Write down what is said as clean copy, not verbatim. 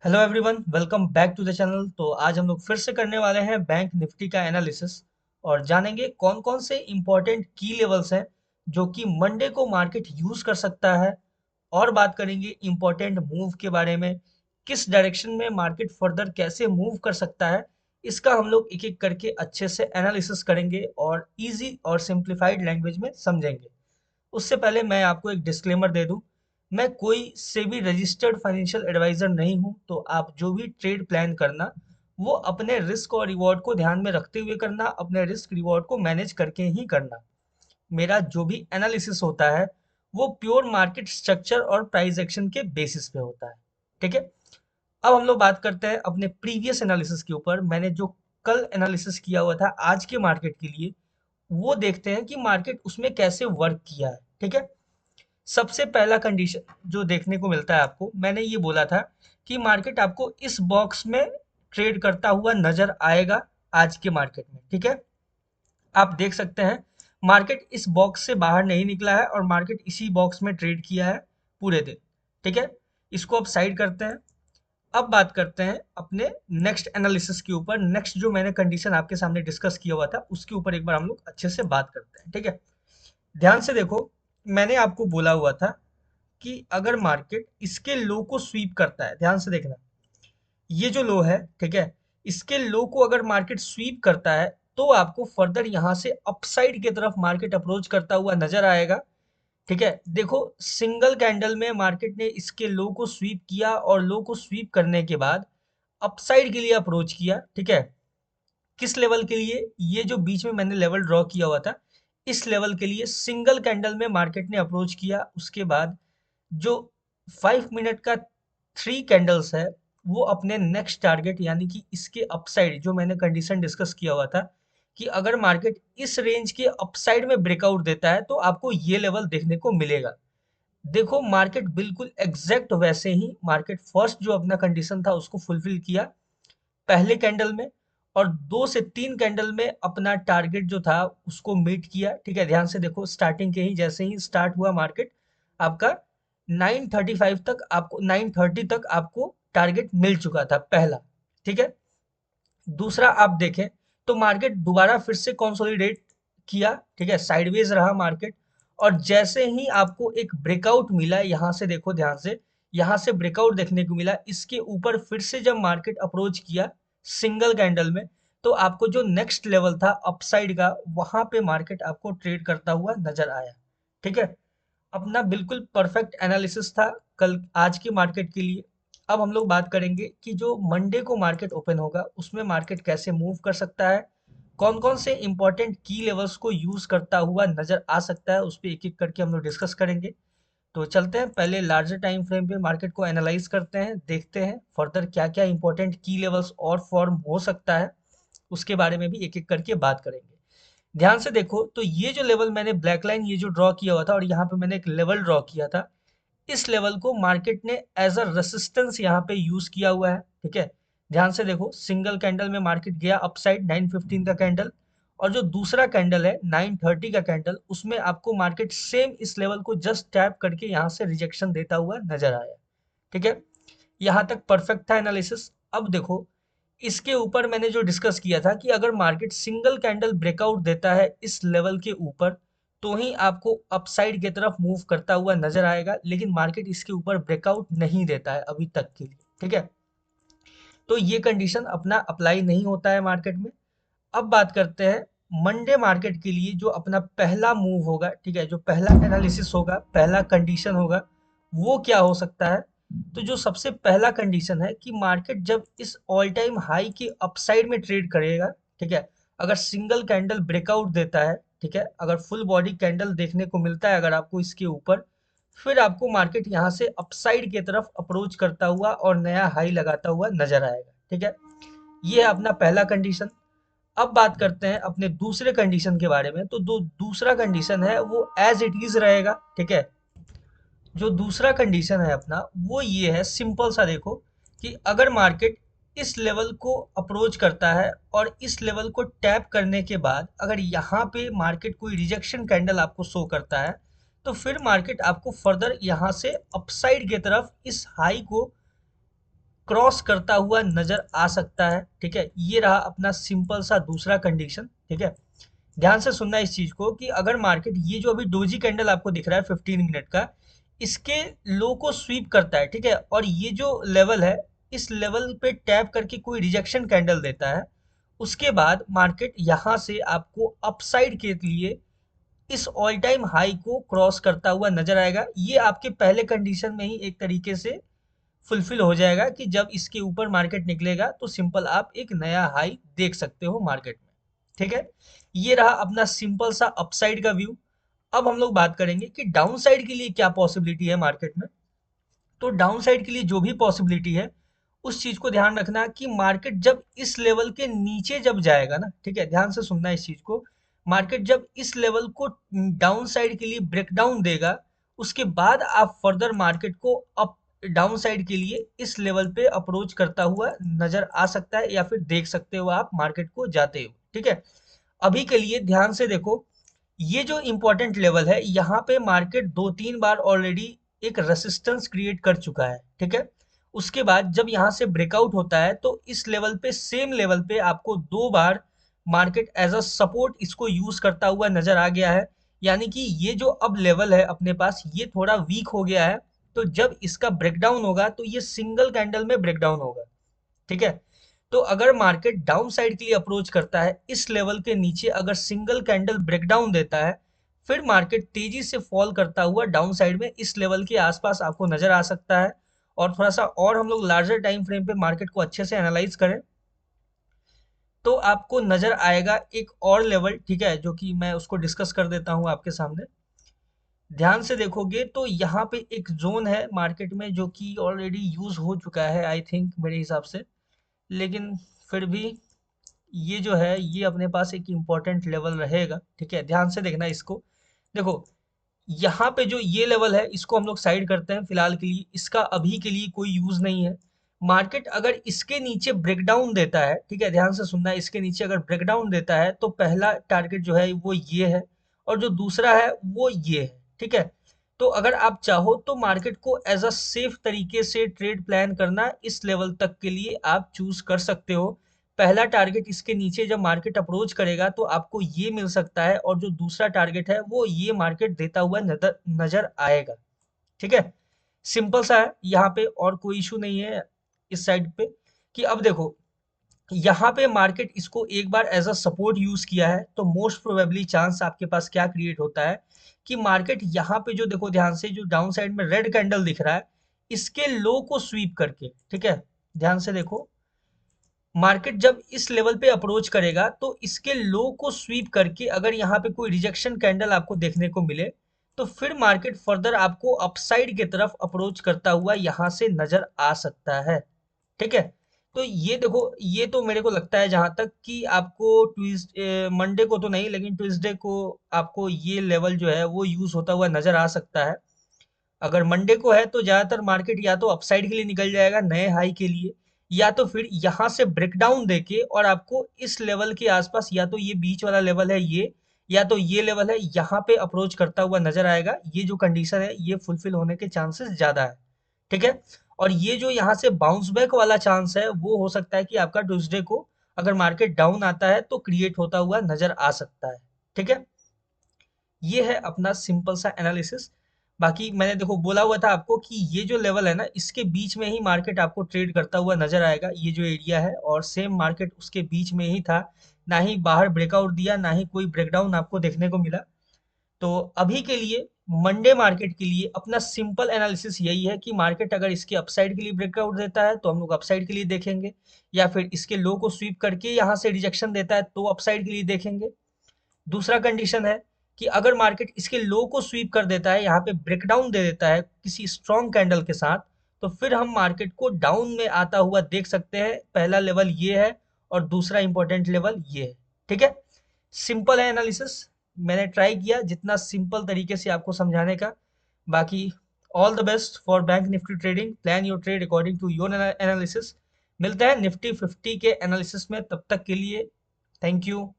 Hello everyone, welcome back to the channel. तो आज हम लोग फिर से करने वाले हैं बैंक निफ्टी का एनालिसिस और जानेंगे कौन कौन से इंपॉर्टेंट की लेवल्स हैं जो कि मंडे को मार्केट यूज कर सकता है। और बात करेंगे इंपॉर्टेंट मूव के बारे में, किस डायरेक्शन में मार्केट फर्दर कैसे मूव कर सकता है। इसका हम लोग एक एक करके अच्छे से एनालिसिस करेंगे और इजी और सिंप्लीफाइड लैंग्वेज में समझेंगे। उससे पहले मैं आपको एक डिस्क्लेमर दे दूं, मैं कोई सेबी रजिस्टर्ड फाइनेंशियल एडवाइजर नहीं हूं। तो आप जो भी ट्रेड प्लान करना वो अपने रिस्क और रिवॉर्ड को ध्यान में रखते हुए करना, अपने रिस्क रिवॉर्ड को मैनेज करके ही करना। मेरा जो भी एनालिसिस होता है वो प्योर मार्केट स्ट्रक्चर और प्राइस एक्शन के बेसिस पे होता है। ठीक है। अब हम लोग बात करते हैं अपने प्रीवियस एनालिसिस के ऊपर। मैंने जो कल एनालिसिस किया हुआ था आज के मार्केट के लिए, वो देखते हैं कि मार्केट उसमें कैसे वर्क किया है। ठीक है। सबसे पहला कंडीशन जो देखने को मिलता है आपको, मैंने ये बोला था कि मार्केट आपको इस बॉक्स में ट्रेड करता हुआ नजर आएगा आज के मार्केट में। ठीक है। आप देख सकते हैं मार्केट इस बॉक्स से बाहर नहीं निकला है और मार्केट इसी बॉक्स में ट्रेड किया है पूरे दिन। ठीक है। इसको अब साइड करते हैं। अब बात करते हैं अपने नेक्स्ट एनालिसिस के ऊपर। नेक्स्ट जो मैंने कंडीशन आपके सामने डिस्कस किया हुआ था उसके ऊपर एक बार हम लोग अच्छे से बात करते हैं। ठीक है। ध्यान से देखो, मैंने आपको बोला हुआ था कि अगर मार्केट इसके लो को स्वीप करता है, ध्यान से देखना, ये जो लो है, ठीक है, इसके लो को अगर मार्केट स्वीप करता है तो आपको फर्दर यहां से अपसाइड की तरफ मार्केट अप्रोच करता हुआ नजर आएगा। ठीक है। देखो, सिंगल कैंडल में मार्केट ने इसके लो को स्वीप किया और लो को स्वीप करने के बाद अपसाइड के लिए अप्रोच किया। ठीक है। किस लेवल के लिए? ये जो बीच में मैंने लेवल ड्रॉ किया हुआ था, इस लेवल के लिए सिंगल कैंडल में मार्केट ने अप्रोच किया। उसके बाद जो 5 मिनट का 3 कैंडल्स है वो अपने नेक्स्ट टारगेट यानी कि इसके अपसाइड जो मैंने कंडीशन डिस्कस किया हुआ था कि अगर मार्केट इस रेंज के अपसाइड में ब्रेकआउट देता है तो आपको ये लेवल देखने को मिलेगा। देखो, मार्केट बिल्कुल एग्जैक्ट वैसे ही मार्केट फर्स्ट जो अपना कंडीशन था उसको फुलफिल किया पहले कैंडल में, और 2 से 3 कैंडल में अपना टारगेट जो था उसको मीट किया। ठीक है। ध्यान से देखो, स्टार्टिंग के ही जैसे ही स्टार्ट हुआ मार्केट आपका 9:35 तक, आपको 9:30 तक आपको टारगेट मिल चुका था पहला। ठीक है। दूसरा आप देखें तो मार्केट दोबारा फिर से कंसोलिडेट किया। ठीक है। साइडवेज रहा मार्केट, और जैसे ही आपको एक ब्रेकआउट मिला, यहां से देखो ध्यान से, यहां से ब्रेकआउट देखने को मिला, इसके ऊपर फिर से जब मार्केट अप्रोच किया सिंगल कैंडल में, तो आपको जो नेक्स्ट लेवल था अपसाइड का, वहां पे मार्केट आपको ट्रेड करता हुआ नजर आया। ठीक है। अपना बिल्कुल परफेक्ट एनालिसिस था कल आज के मार्केट के लिए। अब हम लोग बात करेंगे कि जो मंडे को मार्केट ओपन होगा उसमें मार्केट कैसे मूव कर सकता है, कौन कौन से इंपॉर्टेंट की लेवल्स को यूज करता हुआ नजर आ सकता है, उस पर एक एक करके हम लोग डिस्कस करेंगे। तो चलते हैं, पहले लार्जर टाइम फ्रेम पे मार्केट को एनालाइज करते हैं, देखते हैं फर्दर क्या क्या इंपॉर्टेंट की लेवल्स और फॉर्म हो सकता है, उसके बारे में भी एक एक करके बात करेंगे। ध्यान से देखो, तो ये जो लेवल मैंने ब्लैक लाइन ये जो ड्रॉ किया हुआ था और यहाँ पे मैंने एक लेवल ड्रॉ किया था, इस लेवल को मार्केट ने एज अ रेसिस्टेंस यहाँ पे यूज किया हुआ है। ठीक है। ध्यान से देखो, सिंगल कैंडल में मार्केट गया अपसाइड 9:15 का कैंडल, और जो दूसरा कैंडल है 9:30 का कैंडल, उसमें आपको मार्केट सेम इस लेवल को जस्ट टैप करके यहाँ से रिजेक्शन देता हुआ नजर आया। ठीक है। यहाँ तक परफेक्ट था एनालिसिस। अब देखो, इसके ऊपर मैंने जो डिस्कस किया था कि अगर मार्केट सिंगल कैंडल ब्रेकआउट देता है इस लेवल के ऊपर तो ही आपको अपसाइड की तरफ मूव करता हुआ नजर आएगा, लेकिन मार्केट इसके ऊपर ब्रेकआउट नहीं देता है अभी तक के लिए। ठीक है। तो ये कंडीशन अपना अप्लाई नहीं होता है मार्केट में। अब बात करते हैं मंडे मार्केट के लिए जो अपना पहला मूव होगा। ठीक है। जो पहला एनालिसिस होगा, पहला कंडीशन होगा, वो क्या हो सकता है? तो जो सबसे पहला कंडीशन है कि मार्केट जब इस ऑल टाइम हाई की अपसाइड में ट्रेड करेगा, ठीक है, अगर सिंगल कैंडल ब्रेकआउट देता है, ठीक है, अगर फुल बॉडी कैंडल देखने को मिलता है अगर आपको इसके ऊपर, फिर आपको मार्केट यहाँ से अपसाइड की तरफ अप्रोच करता हुआ और नया हाई लगाता हुआ नजर आएगा। ठीक है। ये है अपना पहला कंडीशन। अब बात करते हैं अपने दूसरे कंडीशन के बारे में। तो दो दूसरा कंडीशन है वो एज इट इज रहेगा। ठीक है। जो दूसरा कंडीशन है अपना वो ये है, सिंपल सा देखो, कि अगर मार्केट इस लेवल को अप्रोच करता है और इस लेवल को टैप करने के बाद अगर यहाँ पे मार्केट कोई रिजेक्शन कैंडल आपको शो करता है, तो फिर मार्केट आपको फर्दर यहाँ से अपसाइड की तरफ इस हाई को क्रॉस करता हुआ नजर आ सकता है। ठीक है, ये रहा अपना सिंपल सा दूसरा कंडीशन। ठीक है, ध्यान से सुनना इस चीज को कि अगर मार्केट ये जो अभी डोजी कैंडल आपको दिख रहा है 15 मिनट का, इसके लो को स्वीप करता है, ठीक है, और ये जो लेवल है, इस लेवल पे टैप करके कोई रिजेक्शन कैंडल देता है, उसके बाद मार्केट यहाँ से आपको अपसाइड के लिए इस ऑल टाइम हाई को क्रॉस करता हुआ नजर आएगा। ये आपके पहले कंडीशन में ही एक तरीके से फुलफिल हो जाएगा कि जब इसके ऊपर मार्केट निकलेगा तो सिंपल आप एक नया हाई देख सकते हो मार्केट में। ठीक है, ये रहा अपना सिंपल सा अपसाइड का व्यू। अब हम लोग बात करेंगे कि डाउन साइड के लिए क्या पॉसिबिलिटी है मार्केट में। तो डाउन साइड के लिए जो भी पॉसिबिलिटी है, उस चीज को ध्यान रखना कि मार्केट जब इस लेवल के नीचे जब जाएगा ना, ठीक है, ध्यान से सुनना इस चीज को, मार्केट जब इस लेवल को डाउन साइड के लिए ब्रेकडाउन देगा, उसके बाद आप फर्दर मार्केट को अप डाउन साइड के लिए इस लेवल पे अप्रोच करता हुआ नजर आ सकता है, या फिर देख सकते हो आप मार्केट को जाते हुए। ठीक है, अभी के लिए ध्यान से देखो, ये जो इंपॉर्टेंट लेवल है, यहाँ पे मार्केट 2-3 बार ऑलरेडी एक रेसिस्टेंस क्रिएट कर चुका है। ठीक है, उसके बाद जब यहाँ से ब्रेकआउट होता है तो इस लेवल पे, सेम लेवल पे आपको 2 बार मार्केट एज अ सपोर्ट इसको यूज करता हुआ नजर आ गया है। यानी कि ये जो अब लेवल है अपने पास, ये थोड़ा वीक हो गया है। तो जब इसका ब्रेकडाउन होगा तो ये सिंगल कैंडल में ब्रेकडाउन होगा। ठीक है, तो अगर मार्केट डाउन साइड के लिए अप्रोच करता है, इस लेवल के नीचे अगर सिंगल कैंडल ब्रेकडाउन देता है, फिर मार्केट तेजी से फॉल करता हुआ डाउन साइड में इस लेवल के आसपास आपको नजर आ सकता है। और थोड़ा सा और हम लोग लार्जर टाइम फ्रेम पे मार्केट को अच्छे से एनालाइज करें, तो आपको नजर आएगा एक और लेवल। ठीक है, जो कि मैं उसको डिस्कस कर देता हूं आपके सामने। ध्यान से देखोगे तो यहाँ पे एक जोन है मार्केट में जो कि ऑलरेडी यूज हो चुका है आई थिंक, मेरे हिसाब से, लेकिन फिर भी ये जो है ये अपने पास एक इम्पोर्टेंट लेवल रहेगा। ठीक है, ध्यान से देखना इसको। देखो, यहाँ पे जो ये लेवल है, इसको हम लोग साइड करते हैं फिलहाल के लिए, इसका अभी के लिए कोई यूज नहीं है। मार्केट अगर इसके नीचे ब्रेकडाउन देता है, ठीक है, ध्यान से सुनना, इसके नीचे अगर ब्रेकडाउन देता है तो पहला टारगेट जो है वो ये है, और जो दूसरा है वो ये है। ठीक है, तो अगर आप चाहो तो मार्केट को एज अ सेफ तरीके से ट्रेड प्लान करना, इस लेवल तक के लिए आप चूज कर सकते हो। पहला टारगेट इसके नीचे जब मार्केट अप्रोच करेगा तो आपको ये मिल सकता है, और जो दूसरा टारगेट है वो ये मार्केट देता हुआ नजर नजर आएगा। ठीक है, सिंपल सा है, यहाँ पे और कोई इशू नहीं है इस साइड पे। कि अब देखो, यहाँ पे मार्केट इसको एक बार एज अ सपोर्ट यूज किया है, तो मोस्ट प्रोबेबली चांस आपके पास क्या क्रिएट होता है कि मार्केट यहाँ पे जो देखो, ध्यान से, जो डाउन साइड में रेड कैंडल दिख रहा है, इसके लो को स्वीप करके, ठीक है, ध्यान से देखो, मार्केट जब इस लेवल पे अप्रोच करेगा तो इसके लो को स्वीप करके अगर यहाँ पे कोई रिजेक्शन कैंडल आपको देखने को मिले, तो फिर मार्केट फर्दर आपको अपसाइड की तरफ अप्रोच करता हुआ यहाँ से नजर आ सकता है। ठीक है, तो ये देखो, ये तो मेरे को लगता है जहां तक कि आपको ट्यूसडे मंडे को तो नहीं, लेकिन ट्यूसडे को आपको ये लेवल जो है वो यूज होता हुआ नजर आ सकता है। अगर मंडे को है तो ज्यादातर मार्केट या तो अपसाइड के लिए निकल जाएगा नए हाई के लिए, या तो फिर यहाँ से ब्रेकडाउन देके और आपको इस लेवल के आसपास, या तो ये बीच वाला लेवल है ये, या तो ये लेवल है, यहाँ पे अप्रोच करता हुआ नजर आएगा। ये जो कंडीशन है ये फुलफिल होने के चांसेस ज्यादा है। ठीक है, और ये जो यहाँ से बाउंस बैक वाला चांस है वो हो सकता है कि आपका ट्यूसडे को अगर मार्केट डाउन आता है तो क्रिएट होता हुआ नजर आ सकता है। ठीक है, ये है अपना सिंपल सा एनालिसिस। बाकी मैंने देखो बोला हुआ था आपको कि ये जो लेवल है ना, इसके बीच में ही मार्केट आपको ट्रेड करता हुआ नजर आएगा, ये जो एरिया है, और सेम मार्केट उसके बीच में ही था। ना ही बाहर ब्रेकआउट दिया, ना ही कोई ब्रेकडाउन आपको देखने को मिला। तो अभी के लिए मंडे मार्केट के लिए अपना सिंपल एनालिसिस यही है कि मार्केट अगर इसके अपसाइड के लिए ब्रेकआउट देता है तो हम लोग अपसाइड के लिए देखेंगे, या फिर इसके लो को स्वीप करके यहाँ से रिजेक्शन देता है तो अपसाइड के लिए देखेंगे। दूसरा कंडीशन है कि अगर मार्केट इसके लो को स्वीप कर देता है, यहाँ पे ब्रेकडाउन दे देता है किसी स्ट्रॉन्ग कैंडल के साथ, तो फिर हम मार्केट को डाउन में आता हुआ देख सकते हैं। पहला लेवल ये है और दूसरा इंपॉर्टेंट लेवल ये है। ठीक है, सिंपल है एनालिसिस, मैंने ट्राई किया जितना सिंपल तरीके से आपको समझाने का। बाकी all the best for bank Nifty trading, plan your trade according to your analysis. मिलता है निफ्टी 50 के एनालिसिस में, तब तक के लिए थैंक यू।